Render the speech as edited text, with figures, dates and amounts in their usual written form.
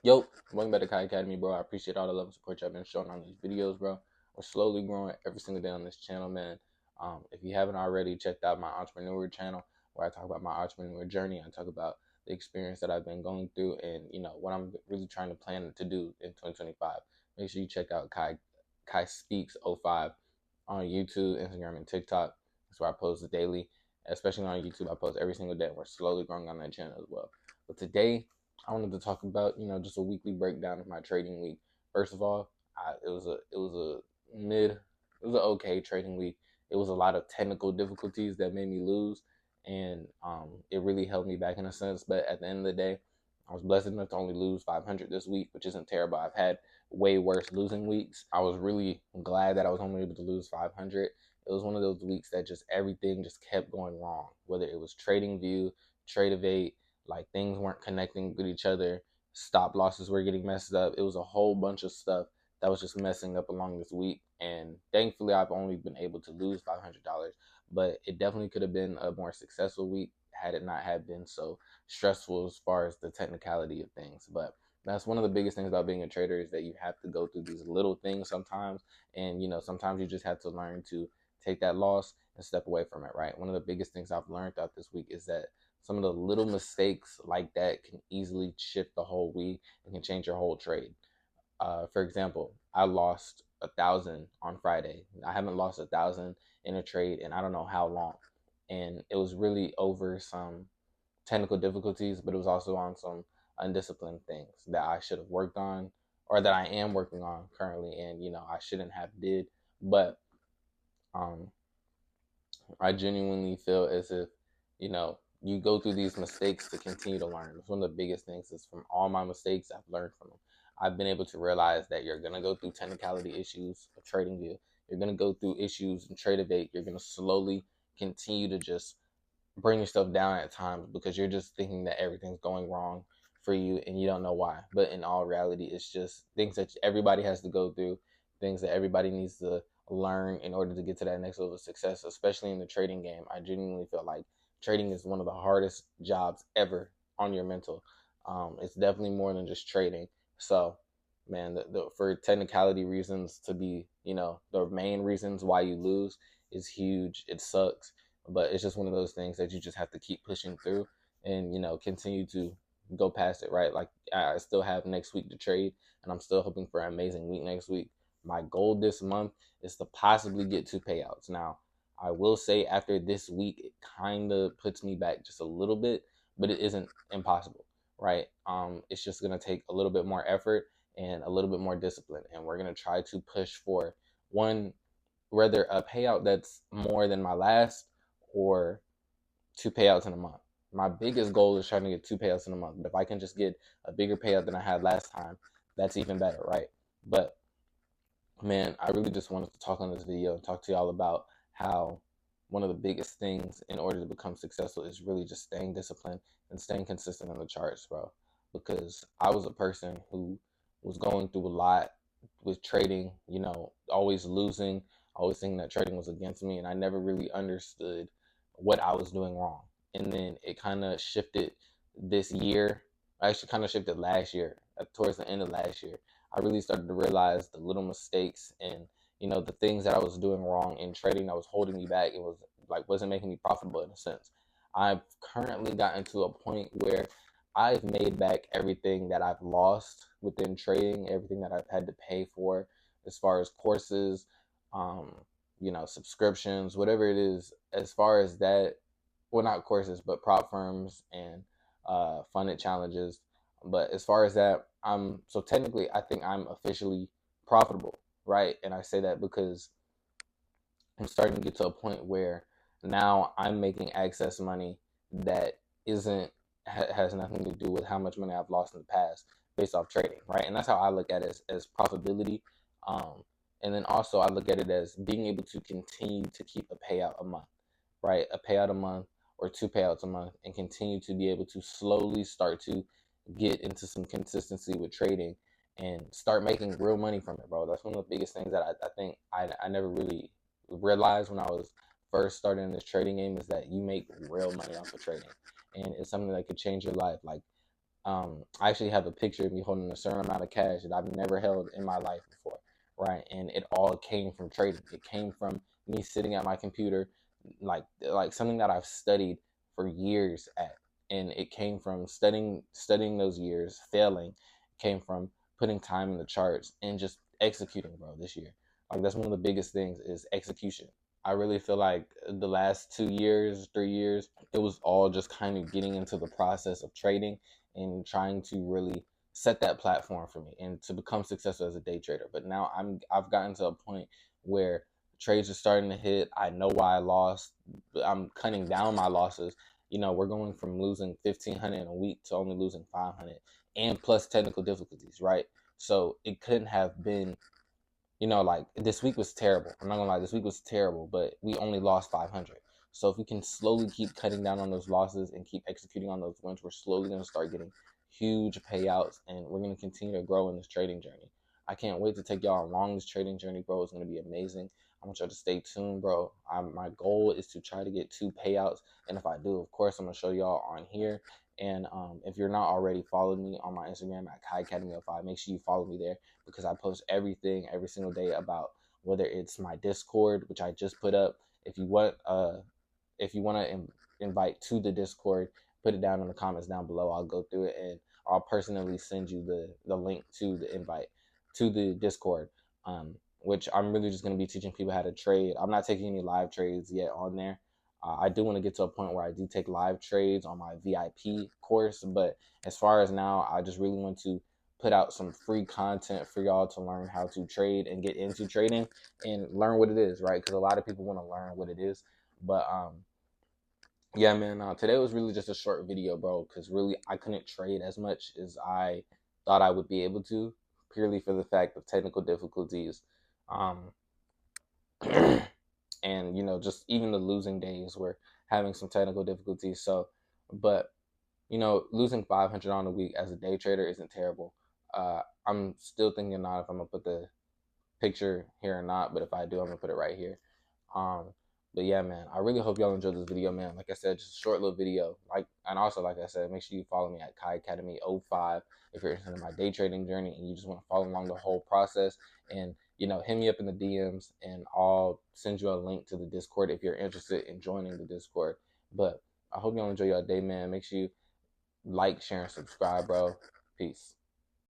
Yo, welcome back to Kai Academy, bro. I appreciate all the love and support y'all been showing on these videos, bro. We're slowly growing every single day on this channel, man. If you haven't already checked out my entrepreneur channel, where I talk about my entrepreneur journey, I talk about the experience that I've been going through, and what I'm really trying to plan to do in 2025. Make sure you check out Kai Speaks '05 on YouTube, Instagram, and TikTok. That's where I post daily, especially on YouTube. I post every single day. We're slowly growing on that channel as well. But today, I wanted to talk about, just a weekly breakdown of my trading week. First of all, it was an okay trading week. It was a lot of technical difficulties that made me lose, and it really held me back in a sense. But at the end of the day, I was blessed enough to only lose 500 this week, which isn't terrible. I've had way worse losing weeks. I was really glad that I was only able to lose 500. It was one of those weeks that just everything just kept going wrong, whether it was TradingView, Tradevate, like things weren't connecting with each other, stop losses were getting messed up. It was a whole bunch of stuff that was just messing up along this week, and thankfully I've only been able to lose $500, but it definitely could have been a more successful week had it not have been so stressful as far as the technicality of things. But that's one of the biggest things about being a trader, is that you have to go through these little things sometimes, and sometimes you just have to learn to take that loss and step away from it, right? One of the biggest things I've learned throughout this week is that some of the little mistakes like that can easily shift the whole week and can change your whole trade. For example, I lost 1,000 on Friday. I haven't lost 1,000 in a trade in I don't know how long, and it was really over some technical difficulties, but it was also on some undisciplined things that I should have worked on, or that I am working on currently, and I shouldn't have did. But um, I genuinely feel as if, you go through these mistakes to continue to learn. It's one of the biggest things is from all my mistakes, I've learned from them. I've been able to realize that you're going to go through technicality issues of TradingView. You're going to go through issues in Tradevate. You're going to slowly continue to just bring yourself down at times because you're just thinking that everything's going wrong for you and you don't know why. But in all reality, it's just things that everybody has to go through, things that everybody needs to learn in order to get to that next level of success, especially in the trading game. I genuinely feel like trading is one of the hardest jobs ever on your mental. It's definitely more than just trading. So, man, for technicality reasons to be, the main reasons why you lose is huge. It sucks, but it's just one of those things that you just have to keep pushing through and, continue to go past it, right? Like, I still have next week to trade, and I'm still hoping for an amazing week next week. My goal this month is to possibly get 2 payouts. Now, I will say after this week, it kind of puts me back just a little bit, but it isn't impossible, right? It's just going to take a little bit more effort and a little bit more discipline. And we're going to try to push for one, whether a payout that's more than my last or 2 payouts in a month. My biggest goal is trying to get 2 payouts in a month. But if I can just get a bigger payout than I had last time, that's even better, right? But man, I really just wanted to talk on this video and talk to y'all about how one of the biggest things in order to become successful is really just staying disciplined and staying consistent on the charts, bro. Because I was a person who was going through a lot with trading, always losing, always thinking that trading was against me, and I never really understood what I was doing wrong. And then it kind of shifted this year. I actually kind of shifted last year, towards the end of last year. I really started to realize the little mistakes and the things that I was doing wrong in trading that was holding me back. It was like wasn't making me profitable in a sense. I've currently gotten to a point where I've made back everything that I've lost within trading, everything that I've had to pay for as far as courses, um, subscriptions, whatever it is, as far as that, well, not courses, but prop firms and funded challenges. But as far as that, so technically I think I'm officially profitable, right? And I say that because I'm starting to get to a point where now I'm making access money that isn't has nothing to do with how much money I've lost in the past based off trading, right? And that's how I look at it as profitability. And then also I look at it as being able to continue to keep a payout a month, right? A payout a month or 2 payouts a month, and continue to be able to slowly start to get into some consistency with trading and start making real money from it, bro. That's one of the biggest things that I think I never really realized when I was first starting this trading game, is that you make real money off of trading, and it's something that could change your life. Like, I actually have a picture of me holding a certain amount of cash that I've never held in my life before, right? And it all came from trading. It came from me sitting at my computer, like something that I've studied for years at, and it came from studying those years, failing. It came from putting time in the charts and just executing, bro. This year, like that's one of the biggest things is execution. I really feel like the last 2 years, 3 years, it was all just kind of getting into the process of trading and trying to really set that platform for me and to become successful as a day trader. But now I've gotten to a point where trades are starting to hit. I know why I lost. I'm cutting down my losses. You know, we're going from losing 1,500 in a week to only losing 500 and plus technical difficulties, right? So it couldn't have been, like this week was terrible. I'm not gonna lie, this week was terrible, but we only lost 500. So if we can slowly keep cutting down on those losses and keep executing on those wins, we're slowly gonna start getting huge payouts, and we're gonna continue to grow in this trading journey. I can't wait to take y'all along this trading journey, bro. It's gonna be amazing. I want y'all to stay tuned, bro. My goal is to try to get 2 payouts, and if I do, of course, I'm gonna show y'all on here. And if you're not already following me on my Instagram at Kai Academy 05, make sure you follow me there because I post everything every single day about whether it's my Discord, which I just put up. If you want to invite to the Discord, put it down in the comments down below. I'll go through it and I'll personally send you the link to the invite to the Discord. Which I'm really just going to be teaching people how to trade. I'm not taking any live trades yet on there. I do want to get to a point where I do take live trades on my VIP course, but as far as now, I just really want to put out some free content for y'all to learn how to trade and get into trading and learn what it is, right? Because a lot of people want to learn what it is. But yeah, man, today was really just a short video, bro, because really I couldn't trade as much as I thought I would be able to, purely for the fact of technical difficulties. Um, and just even the losing days were having some technical difficulties. So, but losing 500 on a week as a day trader isn't terrible. I'm still thinking not if I'm gonna put the picture here or not, but if I do, I'm gonna put it right here. Um, but yeah, man, I really hope y'all enjoyed this video, man. Like I said, just a short little video. And also, like I said, make sure you follow me at Kai Academy 05 if you're interested in my day trading journey and you just want to follow along the whole process. And hit me up in the DMs, and I'll send you a link to the Discord if you're interested in joining the Discord. But I hope y'all enjoy your day, man. Make sure you like, share, and subscribe, bro. Peace.